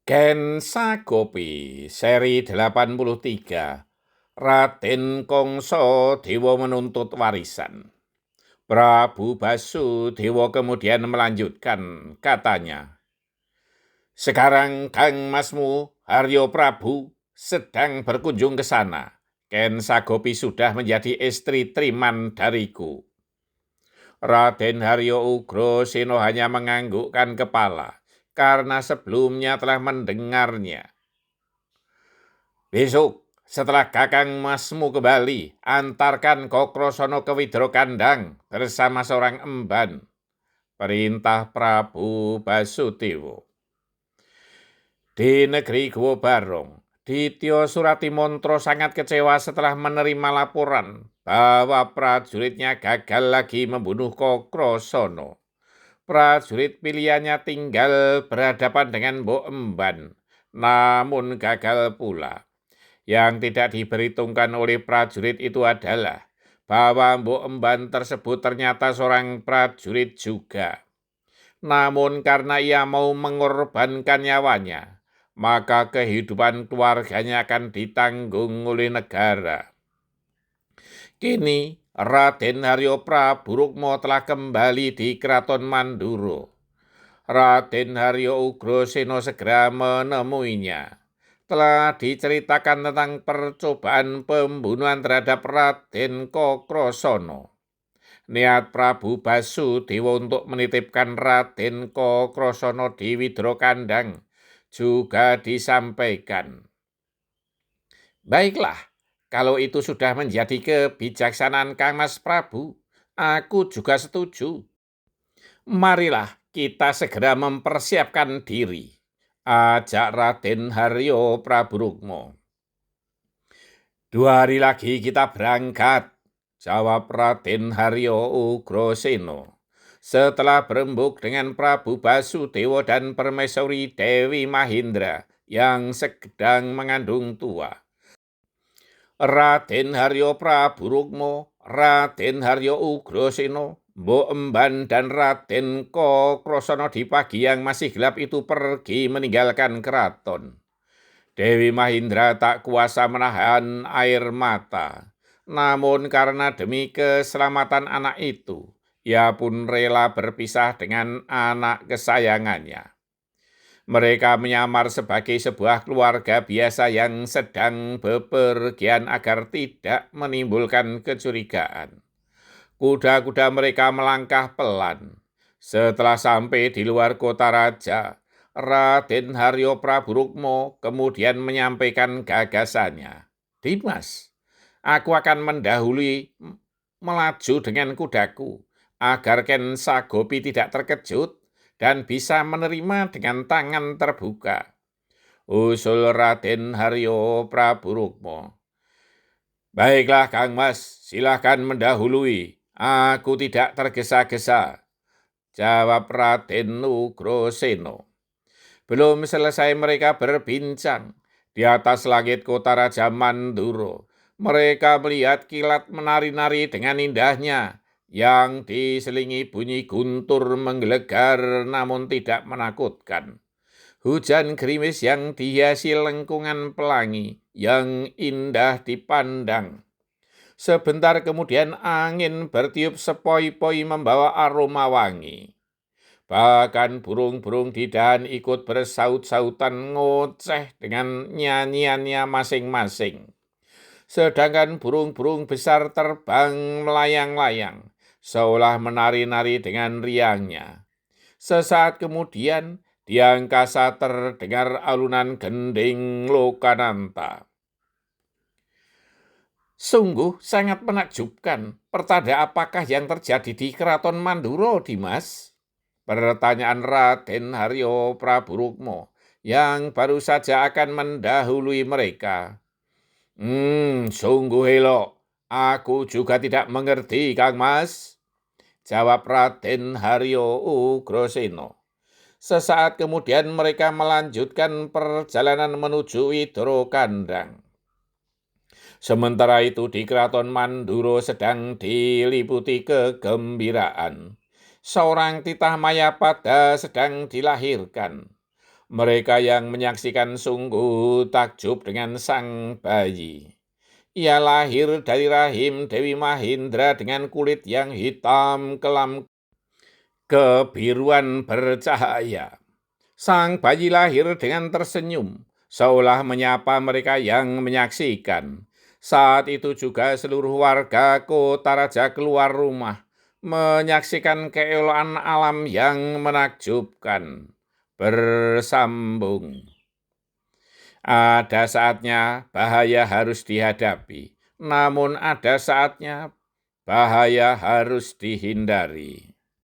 Ken Sagopi, seri 83, Raden Kongso Dewa menuntut warisan. Prabu Basudewa kemudian melanjutkan, katanya, "Sekarang Kang Masmu, Haryo Prabu, sedang berkunjung ke sana. Ken Sagopi sudah menjadi istri Triman dariku." Raden Haryo Ugroseno hanya menganggukkan kepala, karena sebelumnya telah mendengarnya. "Besok, setelah Kakang Masmu kembali, antarkan Kokrosono ke Widro Kandang bersama seorang emban," perintah Prabu Basudewa. Di negeri Gua Barong, Dityo Suratimontra sangat kecewa setelah menerima laporan bahwa prajuritnya gagal lagi membunuh Kokrosono. Prajurit pilihannya tinggal berhadapan dengan Mbok Emban, namun gagal pula. Yang tidak diperhitungkan oleh prajurit itu adalah bahwa Mbok Emban tersebut ternyata seorang prajurit juga. Namun karena ia mau mengorbankan nyawanya, maka kehidupan keluarganya akan ditanggung oleh negara. Kini Raden Haryo Praburukmo telah kembali di Keraton Manduro. Raden Haryo Ugroseno segera menemuinya. Telah diceritakan tentang percobaan pembunuhan terhadap Raden Kokrosono. Niat Prabu Basudewa untuk menitipkan Raden Kokrosono di Widro Kandang juga disampaikan. "Baiklah, kalau itu sudah menjadi kebijaksanaan Kang Mas Prabu, aku juga setuju. Marilah kita segera mempersiapkan diri," ajak Raden Haryo Praburukmo. "2 hari lagi kita berangkat," jawab Raden Haryo Ugroseno. Setelah berembuk dengan Prabu Basudewa dan Permaisuri Dewi Mahindra yang sedang mengandung tua. Raden Haryo Praburukmo, Raden Haryo Ugroseno, Mbok Emban, dan Raden Kokrosono di pagi yang masih gelap itu pergi meninggalkan keraton. Dewi Mahindra tak kuasa menahan air mata. Namun karena demi keselamatan anak itu, ia pun rela berpisah dengan anak kesayangannya. Mereka menyamar sebagai sebuah keluarga biasa yang sedang bepergian agar tidak menimbulkan kecurigaan. Kuda-kuda mereka melangkah pelan. Setelah sampai di luar kota raja, Raden Haryo Praburukmo kemudian menyampaikan gagasannya. "Dimas, aku akan mendahului melaju dengan kudaku, agar Ken Sagopi tidak terkejut dan bisa menerima dengan tangan terbuka," usul Raden Haryo Praburukmo. "Baiklah Kang Mas, silahkan mendahului. Aku tidak tergesa-gesa," jawab Raden Ugroseno. Belum selesai mereka berbincang, di atas langit kota Raja Manduro, mereka melihat kilat menari-nari dengan indahnya, yang diselingi bunyi guntur menggelegar namun tidak menakutkan. Hujan gerimis yang dihiasi lengkungan pelangi yang indah dipandang. Sebentar kemudian angin bertiup sepoi-poi membawa aroma wangi. Bahkan burung-burung di dahan ikut bersaut-sautan ngoceh dengan nyanyiannya masing-masing. Sedangkan burung-burung besar terbang melayang-layang, seolah menari-nari dengan riangnya. Sesaat kemudian, di angkasa terdengar alunan gending Lokananta. "Sungguh sangat menakjubkan. Pertanda apakah yang terjadi di Keraton Manduro, Dimas?" Pertanyaan Raden Haryo Praburukmo yang baru saja akan mendahului mereka. Sungguh elok. Aku juga tidak mengerti, Kang Mas," jawab Raden Haryo Ugroseno. Sesaat kemudian mereka melanjutkan perjalanan menuju Widro Kandang. Sementara itu di Keraton Manduro sedang diliputi kegembiraan. Seorang titah Mayapada sedang dilahirkan. Mereka yang menyaksikan sungguh takjub dengan sang bayi. Ia lahir dari rahim Dewi Mahindra dengan kulit yang hitam kelam kebiruan bercahaya. Sang bayi lahir dengan tersenyum, seolah menyapa mereka yang menyaksikan. Saat itu juga seluruh warga kota raja keluar rumah, menyaksikan keelokan alam yang menakjubkan. Bersambung. Ada saatnya bahaya harus dihadapi, namun ada saatnya bahaya harus dihindari.